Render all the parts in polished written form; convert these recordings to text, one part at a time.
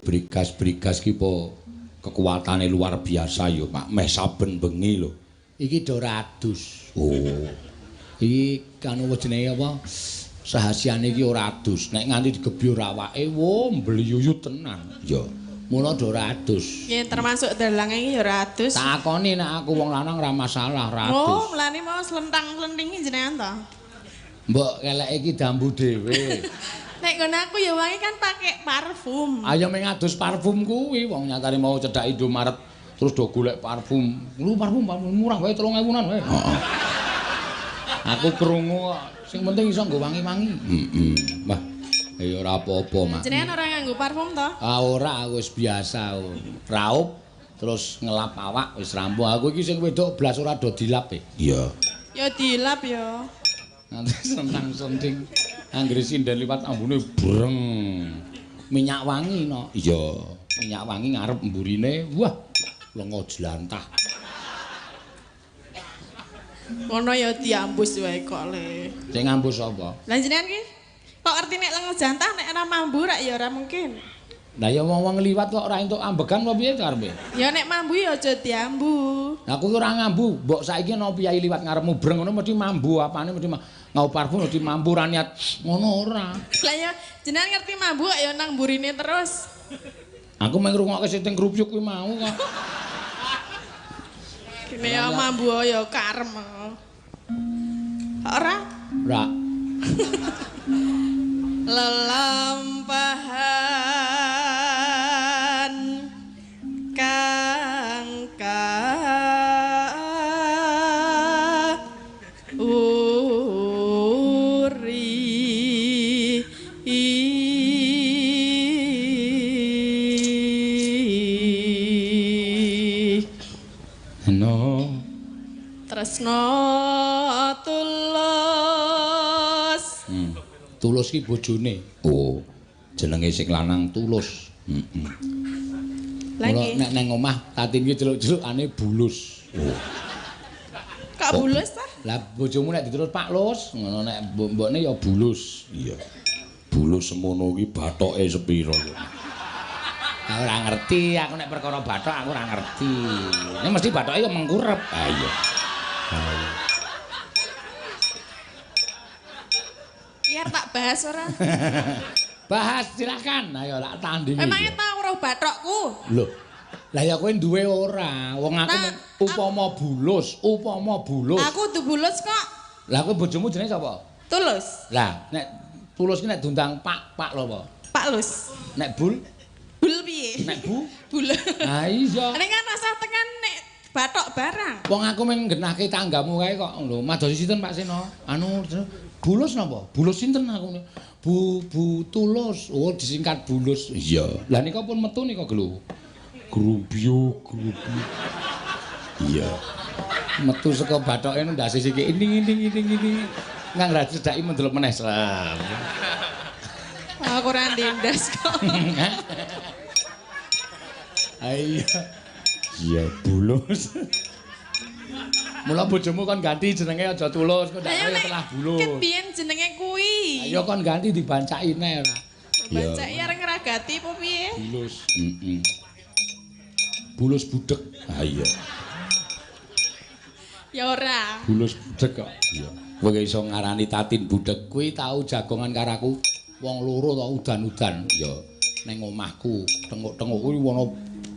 Brigas-brigas ki po kekuatane luar biasa yo, Pak. Meh saben bengi lho. Iki do adus. Oh. Iki kanu jenenge apa? Sahasiane iki ora adus. Nek nganti digebyur awake, wo mbliyuyut tenan. Ya. Mula do ora adus. Ya termasuk dalange iki ya ora adus. Takoni nek aku wong lanang ora masalah ora adus. Oh, mlane mau slentang-slentingi jenengan to. Mbok keleke iki dambu dhewe. Nek ngono aku ya wangi kan pakai parfum. Ayo ming adus parfum kuwi wong nyatane mau cedak Indomaret terus do golek parfum. Lu parfum murah wae 3.000-an wae. Heeh. Aku krungu sing penting iso nggo wangi-wangi. Heeh. Wah, ya ora apa-apa, Mak. Jenengan ora nganggo parfum to? Ah ora aku wis biasa. Raup terus ngelap awak wis rampung. Aku iki sing wedok blas ora do dilap e. Iya. Ya dilap ya. Nanti sentang-senting anggere sinden liwat ambune breng. Minyak wangi no. Iya. Minyak wangi ngarep mburine. Wah, lenga jlantah. Ngono ya diambus wae kok le. Sing ngambus sapa? Lah jenengan ki kok ngerti nek lenga jantah nek ora mambu rak ya ora mungkin. Lah ya wong-wong liwat kok ora entuk ambegan apa piye karepe? Ya nek mambu ya aja diambu. Aku ki ora ngambu, mbok saiki ana piyai liwat ngarepmu breng ngono mesti mambu apane mesti ngau parfum mesti mambu ra niat ngono ora. Lah ya jenengan ngerti mambu kok ya nang mburine terus. Aku mung ngrungokke siting krupyuk kuwi mau kok. Kene ya mambu ya karem. Ora? Ora. Lelampahan kang uri No. tresno tulus. Tulus ki bojone. Oh, jenenge sing lanang Tulus. Heeh. Lagi. Nek nang omah tatin ki celuk-celukane bulus. Oh. Kak bulus ta? Lah bojomu nek diterus Pak Lus, ngono nek mbokne ya bulus. Iya. Bulus semono ki bathoke sepiro ya. Aku ora ngerti, aku nek perkara bathok aku ora ngerti. Ini mesti bathoke ya mengkurep. Ah iya. Biar tak bahas ora. Bahas silakan. Ayo tak tandingi. Emangnya tau roh bathokku? Lho. Lah ya kowe duwe ora? Wong aku Nah, upama bulus. Aku tuh bulus kok. Lah kowe bojomu jenenge sapa? Tulus. Lah nek tulus ki nek diundang Pak lho apa? Pak Lus. Nek bul, Bul piye? nek bu. Bul. Nah iya. Nek kan rasa tekan nek bathok barang. Wong aku mung genahke tanggamu kae kok lho. Madosi sinten Pak Seno? Anu bulus napa? Bulus sinten aku? Bu Tulus. Oh disingkat bulus. Iya. Lah nika pun metu nika lho. Grubyo. Iya. Metu saka bathoke ndase siki ini. Ngang ra cedhaki mendelok meneh. Aku ora ndendas kok. Ayo. Iya, bulus. Mula bojomu kon ganti jenenge aja Tulus, kok ndak Ayo kaya nek telah bulus. ket biyen jenenge kuwi. Ayo kon ganti dibancaki neh ora. Bancaki areng ngragati apa piye? Bulus. Heeh. Bulus budek. Ah iya. Ya ora. Bulus budek kok. Iya. Kowe iso ngarani tatin budek kuwi tau jagongan karo aku. Wong loro tau udan-udan. Ya. Ning omahku, tenguk-tenguk kuwi ana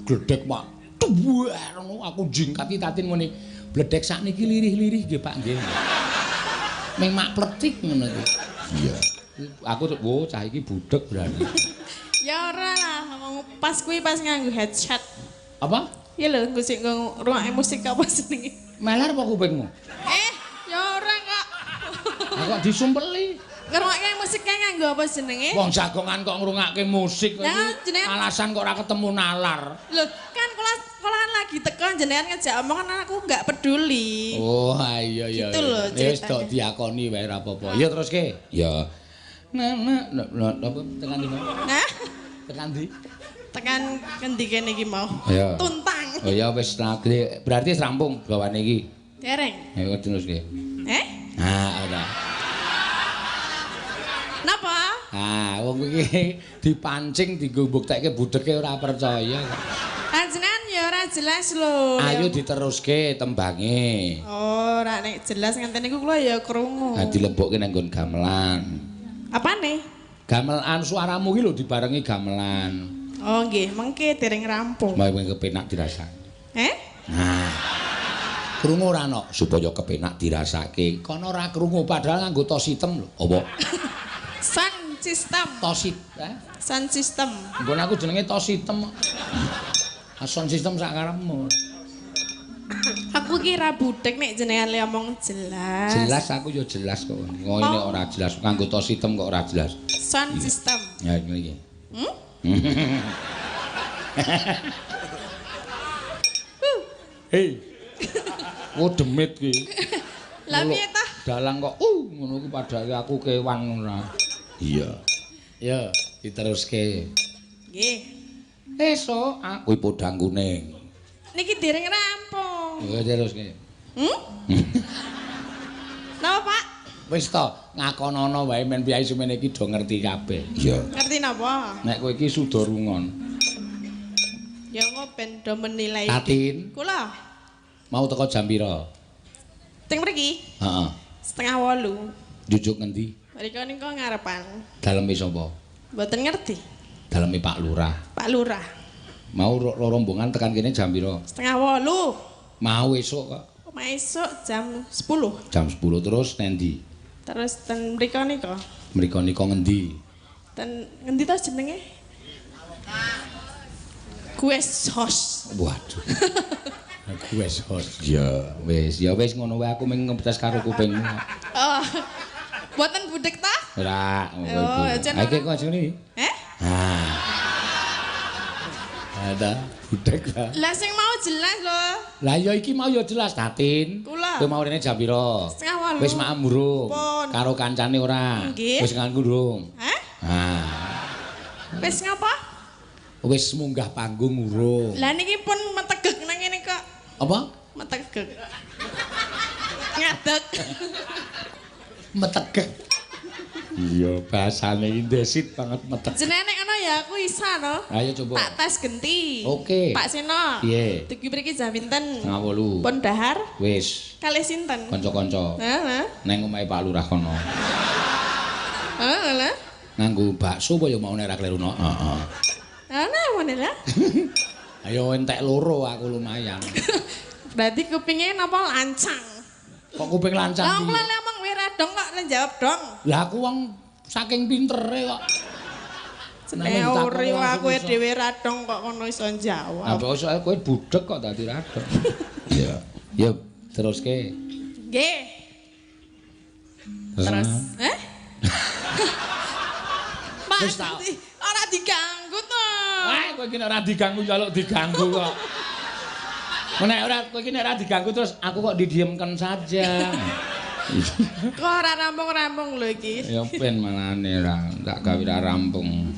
gledhek Pak. Duwer ngono aku jingkati tatin ngene. Bledhek sakniki lirih-lirih nggih Pak nggih. Ming mak pletik ngono iki. Iya. Aku tuh, wo cah iki budek berarti. Ya ora lah, pas kuwi pas nganggo headset. Apa? Ya lho, nggo sik ngrungokne musik apa jenenge. Melar apa kupingmu? Ya ora kok. Kok disumpeli? Ngrungokne musik kae nganggo apa jenenge? Wong jagongan kok ngrungake musik Lah, iki. jenengan- Alasan kok ora ketemu nalar. Lho, kan kula kan lagi teko jenengan ngejak omongan aku enggak peduli. Oh, iya. Gitu loh Wis ceritanya. tok diakoni wae ora apa-apa. Ya terus ke. Ya. Nah, apa tekan ndi? Nah, Tekan ndi? tekan ngendi kene iki mau? Ya. Tuntang. Oh ya wis berarti wis rampung gawane iki. Dereng. Ayo terus ke. Eh? Nah, ora. Napa? Ah, wong iki dipancing dienggo mbuktekke budheke ora percaya kok. Panjenengan ya ora jelas lho. Ayo diteruske tembange. Oh, ora nek jelas ngenten niku kula ya krungu. Ha dilebokke nang nggon gamelan. Apane? Gamelan suaramu ki lho dibarengi gamelan. Oh nggih, mengke dereng rampung. Mau kepenak dirasake. Nah. Krungu ora ana supaya kepenak dirasake. Kono ora krungu padahal nganggo tos hitam lho. Apa? Sound system. Tosit, Sound system. Nggon aku jenenge tos hitam. Sound system sak karepmu. Aku ki ra budhek nek jenengan le omong jelas. Jelas aku ya jelas kok. Ngene ora jelas nganggo tos hitam kok ora jelas. Sound system. Ya iki. Hei. Oh demit ki. Lah piye ta? Dalang kok ngono ku padahal aku kewan ora. Iya. Ya, diteruske. Nggih. Esuk kuwi podang kuning. Niki dereng rampung. Ya teruske. Napa, Pak? Wis to, ngakonono wae men piyai semene iki do ngerti kabeh. Iya. Ngerti napa? Nek kowe iki suda rungon. Ya engko ben do menilai. Tatin, Kula mau teko jam pira? teng mriki Heeh. 7:30. Jujuk ngendi? Mriko niku ngarepan. Daleme sapa? Mboten ngerti. Daleme Pak Lurah. Pak Lurah. Mau rombongan tekan kene jam pira? 7:30. Mau esuk kok. Esuk jam 10. Jam 10 terus nendi? Terus ten mriko nika. Mriko nika ngendi? Ten ngendi to jenenge? Guest house. Waduh. Guest house. Ya wis ngono wae aku mung ngetes karo kupingmu. Oh. Mboten budhek ta? Ora, Oh, jeneng- iki kok sini. Ah. Ada budek lah. Lah sing mau jelas lho. Lah ya iki mau ya jelas Tatin. Kula. Kowe mau rene jam pira? 7:30. Wis maem burung. Pun. Karo kancane ora. Nggih. Wis nganggo durung. Ah. Wis ngapa? Wis munggah panggung urung. Lah niki pun metegek nang ngene kok. Apa? Metegek. Ngadeg. Metegek. Iya, bahasane iki ndesit banget metegek. Jenenge nek ngono ya aku isa no. Ayo coba. Tak tes genti. Oke. Pak Seno. Piye? Dugi mriki jam pinten? 8:30. Pun dahar Wis, kalih sinten? kanca-kanca. Heeh. Neng omahe Pak Lurah kono. Heeh. Nganggo bakso apa ya mau nek ra kleru no. Heeh. Ana ngene lah. Ayo entek loro aku lumayan. Berarti kupingnya napa lancang? Kok kuping lancang Lah piye? kula ngomong wira dong kok jawab dong. Lah aku wong saking pintere kok. Jenenge uri aku dhewe radong kok kono iso jawab. Apa soal kowe budhek kok dadi radong. Iya. Ya teruske. Nggih. Terus, Pak, Wis tak. ora diganggu to. Kowe iki nek ora diganggu njaluk diganggu kok. Nek ora kowe iki nek ora diganggu terus aku kok didiemkan saja. Kok ora rampung-rampung lho iki. Ya ben manane ra tak gawe ra rampung.